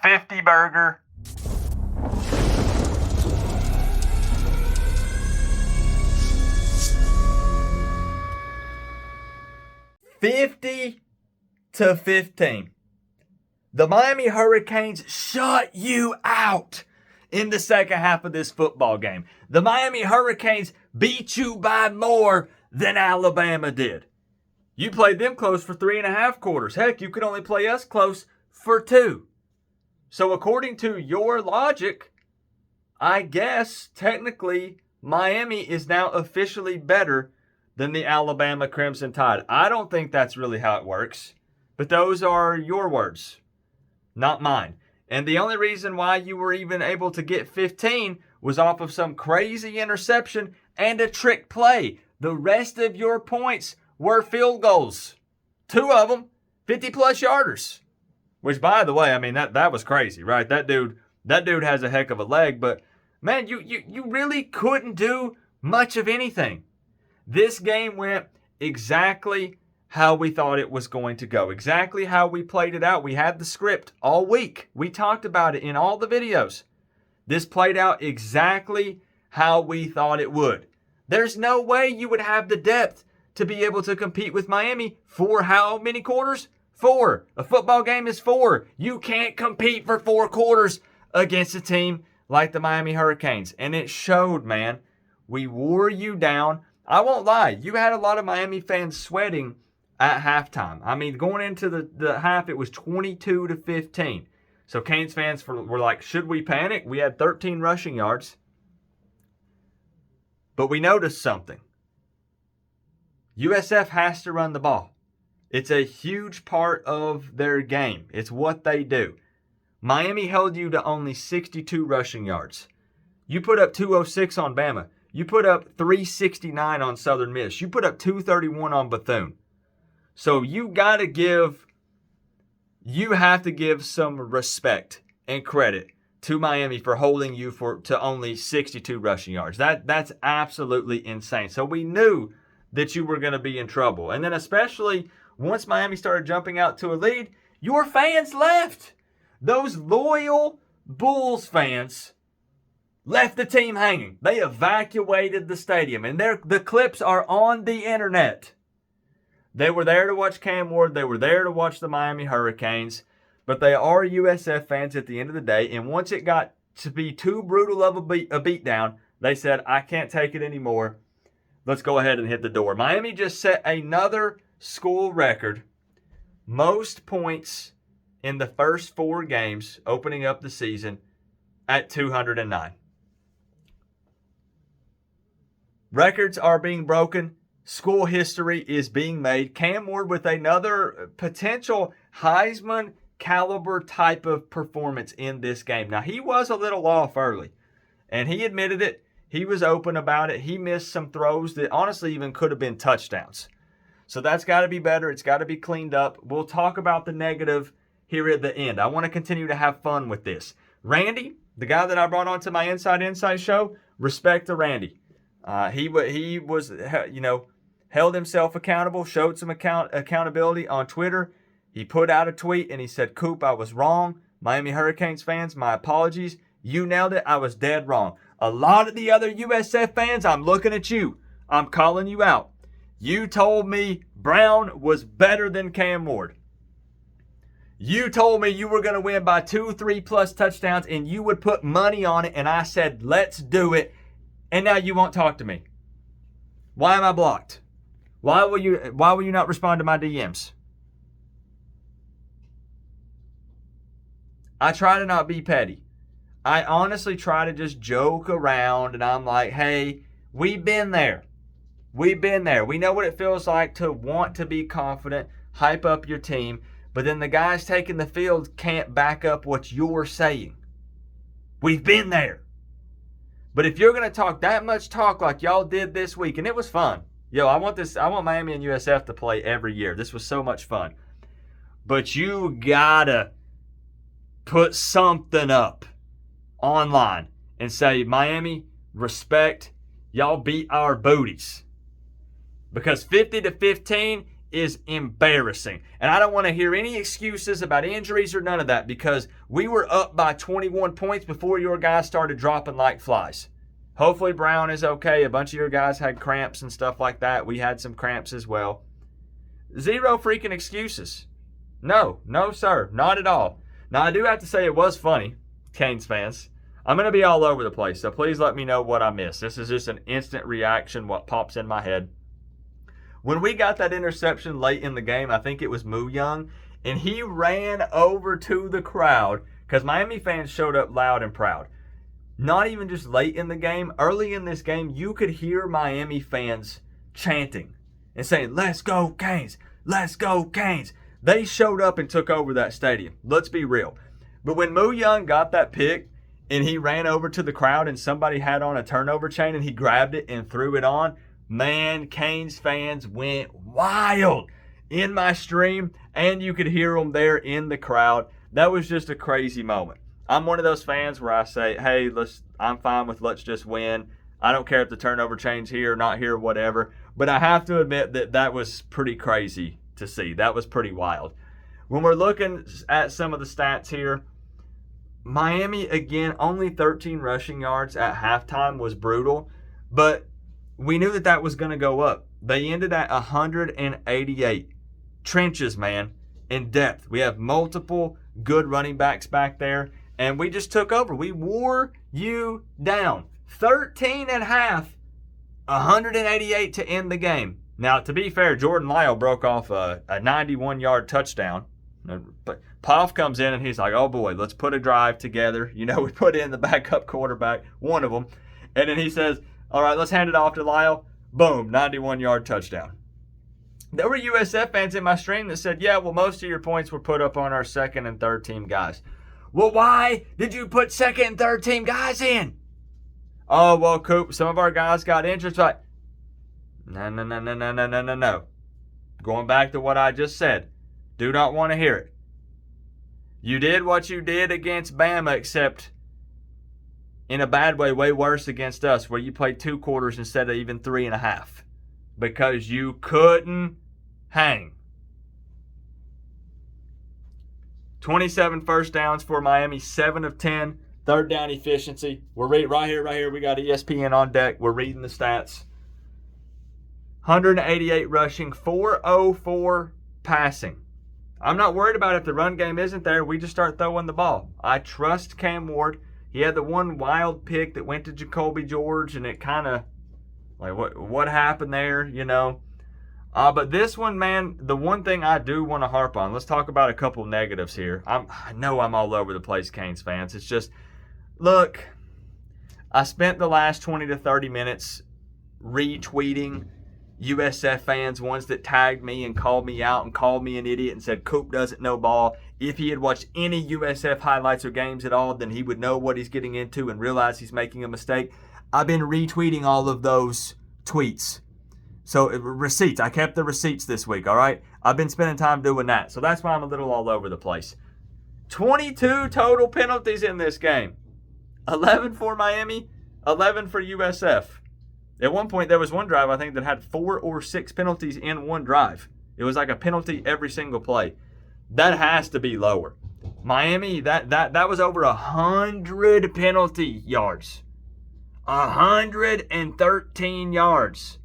50 burger. $50-15. The Miami Hurricanes shut you out in the second half of this football game. The Miami Hurricanes beat you by more than Alabama did. You played them close for 3.5 quarters. Heck, you could only play us close for 2. So according to your logic, I guess technically Miami is now officially better than the Alabama Crimson Tide. I don't think that's really how it works, but those are your words, not mine. And the only reason why you were even able to get 15 was off of some crazy interception and a trick play. The rest of your points were field goals. 2 of them, 50-plus yarders. Which, by the way, I mean, that was crazy, right? That dude has a heck of a leg, but man, you really couldn't do much of anything. This game went exactly how we thought it was going to go. Exactly how we played it out. We had the script all week. We talked about it in all the videos. This played out exactly how we thought it would. There's no way you would have the depth to be able to compete with Miami for how many quarters? 4. A football game is 4. You can't compete for 4 quarters against a team like the Miami Hurricanes. And it showed, man. We wore you down. I won't lie. You had a lot of Miami fans sweating at halftime. I mean, going into the half, it was 22-15. So Canes fans were like, should we panic? We had 13 rushing yards. But we noticed something. USF has to run the ball. It's a huge part of their game. It's what they do. Miami held you to only 62 rushing yards. You put up 206 on Bama. You put up 369 on Southern Miss. You put up 231 on Bethune. So you have to give some respect and credit to Miami for holding you to only 62 rushing yards. That's absolutely insane. So we knew that you were going to be in trouble. And then especially once Miami started jumping out to a lead, your fans left. Those loyal Bulls fans left the team hanging. They evacuated the stadium, and the clips are on the internet. They were there to watch Cam Ward. They were there to watch the Miami Hurricanes, but they are USF fans at the end of the day, and once it got to be too brutal of a beatdown, they said, I can't take it anymore. Let's go ahead and hit the door. Miami just set another school record. Most points in the first 4 games opening up the season at 209. Records are being broken. School history is being made. Cam Ward with another potential Heisman caliber type of performance in this game. Now, he was a little off early, and he admitted it. He was open about it. He missed some throws that honestly even could have been touchdowns. So that's got to be better. It's got to be cleaned up. We'll talk about the negative here at the end. I want to continue to have fun with this. Randy, the guy that I brought onto my Inside Insight show, respect to Randy. He was, held himself accountable, showed some accountability on Twitter. He put out a tweet and he said, Coop, I was wrong. Miami Hurricanes fans, my apologies. You nailed it. I was dead wrong. A lot of the other USF fans, I'm looking at you. I'm calling you out. You told me Brown was better than Cam Ward. You told me you were going to win by 2, 3+ touchdowns and you would put money on it. And I said, let's do it. And now you won't talk to me. Why am I blocked? Why will you not respond to my DMs? I try to not be petty. I honestly try to just joke around, and I'm like, hey, we've been there. We've been there. We know what it feels like to want to be confident, hype up your team, but then the guys taking the field can't back up what you're saying. We've been there. But if you're going to talk that much talk like y'all did this week, and it was fun. I want Miami and USF to play every year. This was so much fun. But you gotta put something up online and say, Miami, respect, y'all beat our booties. Because 50-15 is embarrassing. And I don't want to hear any excuses about injuries or none of that, because we were up by 21 points before your guys started dropping like flies. Hopefully Brown is okay. A bunch of your guys had cramps and stuff like that. We had some cramps as well. Zero freaking excuses. No, sir. Not at all. Now, I do have to say it was funny, Canes fans. I'm going to be all over the place, so please let me know what I missed. This is just an instant reaction, what pops in my head. When we got that interception late in the game, I think it was Moo Young, and he ran over to the crowd because Miami fans showed up loud and proud. Not even just late in the game. Early in this game, you could hear Miami fans chanting and saying, "Let's go, Canes! Let's go, Canes!" They showed up and took over that stadium. Let's be real. But when Moo Young got that pick and he ran over to the crowd and somebody had on a turnover chain and he grabbed it and threw it on, man, Canes fans went wild in my stream, and you could hear them there in the crowd. That was just a crazy moment. I'm one of those fans where I say, hey, I'm fine with let's just win. I don't care if the turnover chain's here or not here or whatever. But I have to admit that was pretty crazy to see. That was pretty wild. When we're looking at some of the stats here, Miami, again, only 13 rushing yards at halftime was brutal. But we knew that was going to go up. They ended at 188. Trenches, man, in depth. We have multiple good running backs back there, and we just took over. We wore you down. 13 and a half, 188 to end the game. Now, to be fair, Jordan Lyle broke off a 91-yard touchdown. But Poff comes in, and he's like, oh, boy, let's put a drive together. You know, we put in the backup quarterback, one of them. And then he says, all right, let's hand it off to Lyle. Boom, 91-yard touchdown. There were USF fans in my stream that said, yeah, well, most of your points were put up on our second and third team guys. Well, why did you put second and third team guys in? Oh, well, Coop, some of our guys got injured. So no. Going back to what I just said. Do not want to hear it. You did what you did against Bama, except in a bad way worse against us, where you played 2 quarters instead of even 3.5 because you couldn't hang. 27 first downs for Miami, 7 of 10. Third down efficiency. We're right here. We got ESPN on deck. We're reading the stats. 188 rushing, 404 passing. I'm not worried about if the run game isn't there. We just start throwing the ball. I trust Cam Ward. He had the one wild pick that went to Jacoby George, and it kind of, like, what happened there, you know? But this one, man, the one thing I do want to harp on, let's talk about a couple negatives here. I know I'm all over the place, Canes fans. It's just, look, I spent the last 20 to 30 minutes retweeting USF fans, ones that tagged me and called me out and called me an idiot and said Coop doesn't know ball. If he had watched any USF highlights or games at all, then he would know what he's getting into and realize he's making a mistake. I've been retweeting all of those tweets. So receipts, I kept the receipts this week, all right? I've been spending time doing that. So that's why I'm a little all over the place. 22 total penalties in this game. 11 for Miami, 11 for USF. At one point, there was one drive, I think, that had 4 or 6 penalties in one drive. It was like a penalty every single play. That has to be lower. Miami, that was over 100 penalty yards. 113 yards.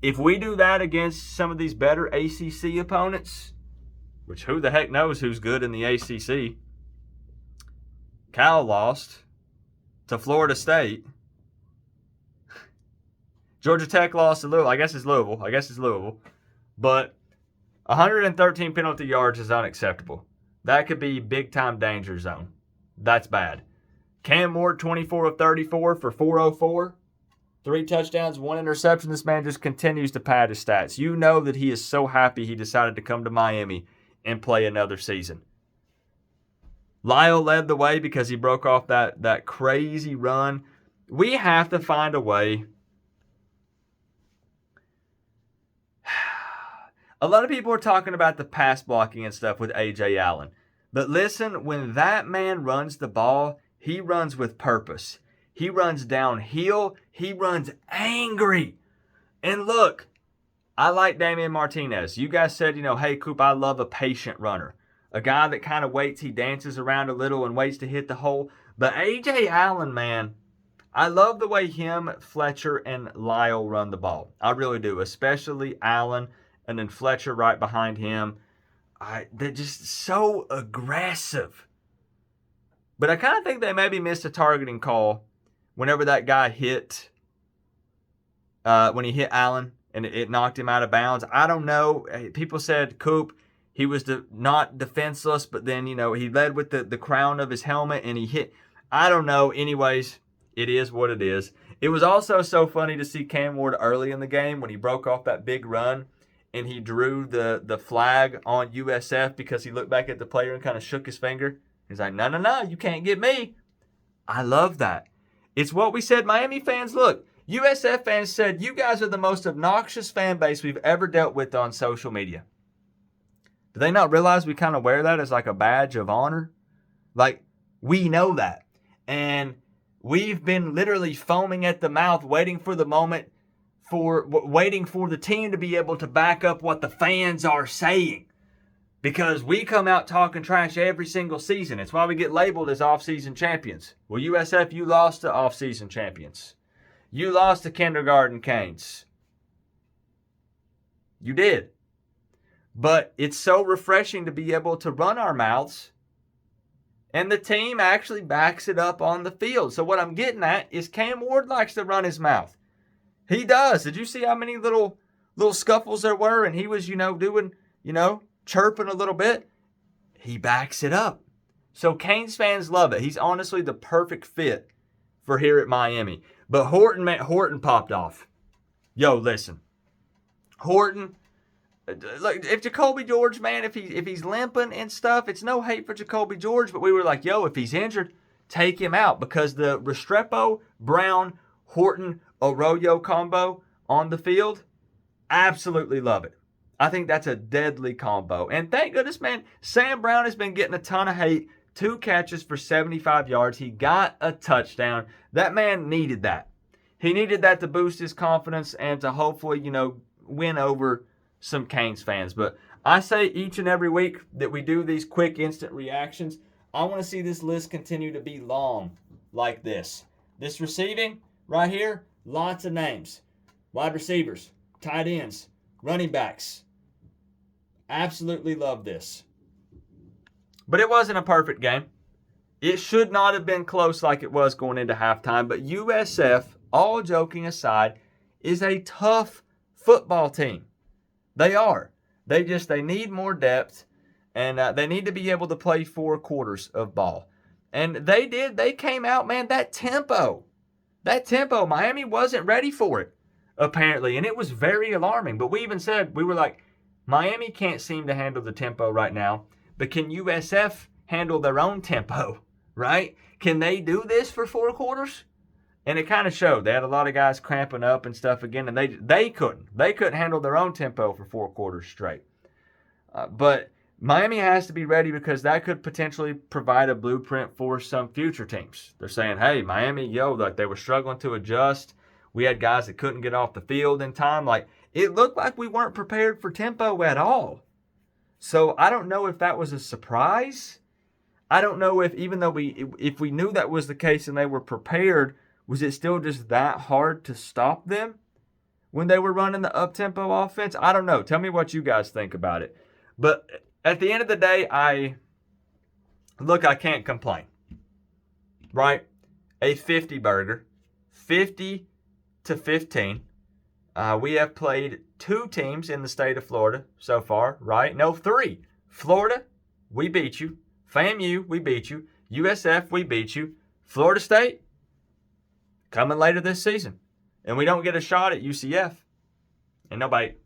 If we do that against some of these better ACC opponents, which who the heck knows who's good in the ACC. Cal lost to Florida State. Georgia Tech lost to Louisville. I guess it's Louisville. But 113 penalty yards is unacceptable. That could be big-time danger zone. That's bad. Cam Ward, 24 of 34 for 404. 3 touchdowns, 1 interception. This man just continues to pad his stats. You know that he is so happy he decided to come to Miami and play another season. Lyle led the way because he broke off that crazy run. We have to find a way. A lot of people are talking about the pass blocking and stuff with A.J. Allen. But listen, when that man runs the ball, he runs with purpose. He runs downhill. He runs angry. And look, I like Damian Martinez. You guys said, hey, Coop, I love a patient runner. A guy that kind of waits, he dances around a little and waits to hit the hole. But A.J. Allen, man, I love the way him, Fletcher, and Lyle run the ball. I really do, especially Allen and then Fletcher right behind him. They're just so aggressive. But I kind of think they maybe missed a targeting call whenever that guy hit, when he hit Allen and it knocked him out of bounds. I don't know. People said Coop, he was not defenseless, but then, he led with the crown of his helmet and he hit. I don't know. Anyways, it is what it is. It was also so funny to see Cam Ward early in the game when he broke off that big run and he drew the flag on USF because he looked back at the player and kind of shook his finger. He's like, no, you can't get me. I love that. It's what we said, Miami fans. Look, USF fans said, you guys are the most obnoxious fan base we've ever dealt with on social media. Do they not realize we kind of wear that as like a badge of honor? Like, we know that. And we've been literally foaming at the mouth, waiting for the moment, waiting for the team to be able to back up what the fans are saying. Because we come out talking trash every single season. It's why we get labeled as off-season champions. Well, USF, you lost to off-season champions. You lost to kindergarten Canes. You did. But it's so refreshing to be able to run our mouths, and the team actually backs it up on the field. So what I'm getting at is Cam Ward likes to run his mouth. He does. Did you see how many little scuffles there were? And he was, doing, chirping a little bit. He backs it up. So Canes fans love it. He's honestly the perfect fit for here at Miami. But Horton popped off. Yo, listen. Horton, like, if Jacoby George, man, if he's limping and stuff, it's no hate for Jacoby George, but we were like, yo, if he's injured, take him out, because the Restrepo, Brown, Horton, Arroyo combo on the field, absolutely love it. I think that's a deadly combo. And thank goodness, man, Sam Brown has been getting a ton of hate. 2 catches for 75 yards. He got a touchdown. That man needed that. He needed that to boost his confidence and to hopefully, win over some Canes fans. But I say each and every week that we do these quick instant reactions, I want to see this list continue to be long like this. This receiving right here, lots of names. Wide receivers, tight ends, running backs. Absolutely love this. But it wasn't a perfect game. It should not have been close like it was going into halftime. But USF, all joking aside, is a tough football team. They are. They need more depth, and they need to be able to play 4 quarters of ball. And they did. They came out, man, that tempo, Miami wasn't ready for it, apparently. And it was very alarming. But we even said, we were like, Miami can't seem to handle the tempo right now. But can USF handle their own tempo, right? Can they do this for 4 quarters? And it kind of showed. They had a lot of guys cramping up and stuff again, and they couldn't. They couldn't handle their own tempo for 4 quarters straight. But Miami has to be ready, because that could potentially provide a blueprint for some future teams. They're saying, hey, Miami, like they were struggling to adjust. We had guys that couldn't get off the field in time. Like, it looked like we weren't prepared for tempo at all. So I don't know if that was a surprise. I don't know if, even though if we knew that was the case and they were prepared, was it still just that hard to stop them when they were running the up-tempo offense? I don't know. Tell me what you guys think about it. But at the end of the day, I can't complain. Right? A 50 burger, 50-15. We have played 2 teams in the state of Florida so far, right? No, 3. Florida, we beat you. FAMU, we beat you. USF, we beat you. Florida State, coming later this season. And we don't get a shot at UCF. And nobody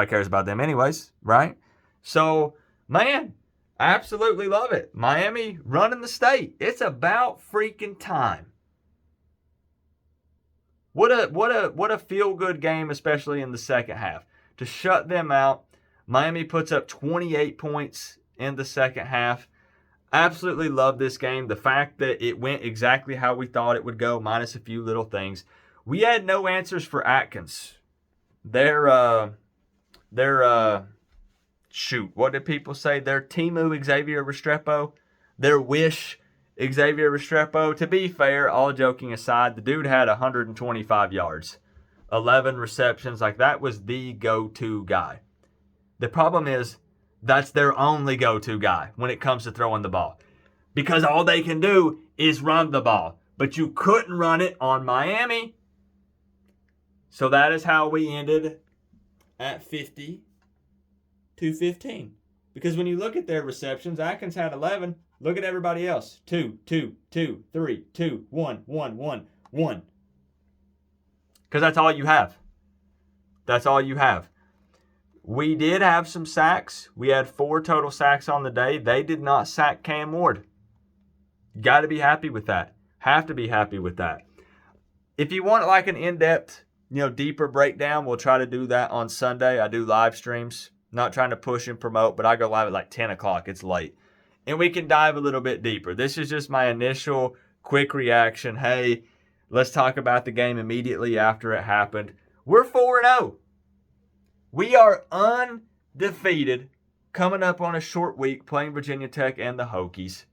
cares about them anyways, right? So, man, I absolutely love it. Miami running the state. It's about freaking time. What a feel-good game, especially in the second half. To shut them out, Miami puts up 28 points in the second half. Absolutely love this game. The fact that it went exactly how we thought it would go, minus a few little things. We had no answers for Atkins. Their what did people say? Their Timu Xavier Restrepo, their Wish Xavier Restrepo. To be fair, all joking aside, the dude had 125 yards, 11 receptions. Like, that was the go-to guy. The problem is that's their only go-to guy when it comes to throwing the ball, because all they can do is run the ball. But you couldn't run it on Miami. So that is how we ended at 50-15. Because when you look at their receptions, Atkins had 11. Look at everybody else. 2, 2, 2, 3, 2, 1, 1, 1, 1. Because that's all you have. That's all you have. We did have some sacks. We had 4 total sacks on the day. They did not sack Cam Ward. Got to be happy with that. Have to be happy with that. If you want like an in-depth, deeper breakdown, we'll try to do that on Sunday. I do live streams. Not trying to push and promote, but I go live at like 10 o'clock. It's late. And we can dive a little bit deeper. This is just my initial quick reaction. Hey, let's talk about the game immediately after it happened. We're 4-0. We are undefeated coming up on a short week playing Virginia Tech and the Hokies.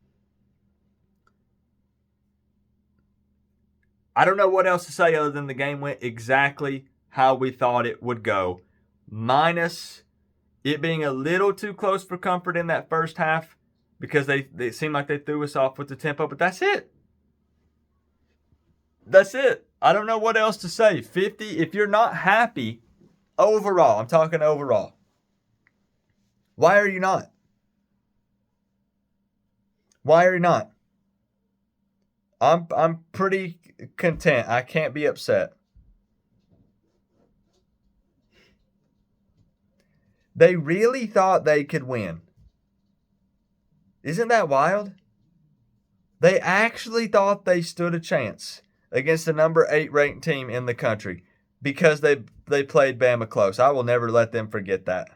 I don't know what else to say other than the game went exactly how we thought it would go. Minus it being a little too close for comfort in that first half because they seemed like they threw us off with the tempo. But that's it. That's it. I don't know what else to say. 50, if you're not happy overall, I'm talking overall. Why are you not? Why are you not? I'm pretty content. I can't be upset. They really thought they could win. Isn't that wild? They actually thought they stood a chance against the number 8 ranked team in the country because they played Bama close. I will never let them forget that.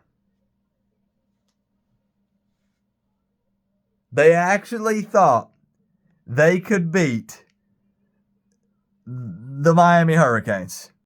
They actually thought they could beat the Miami Hurricanes.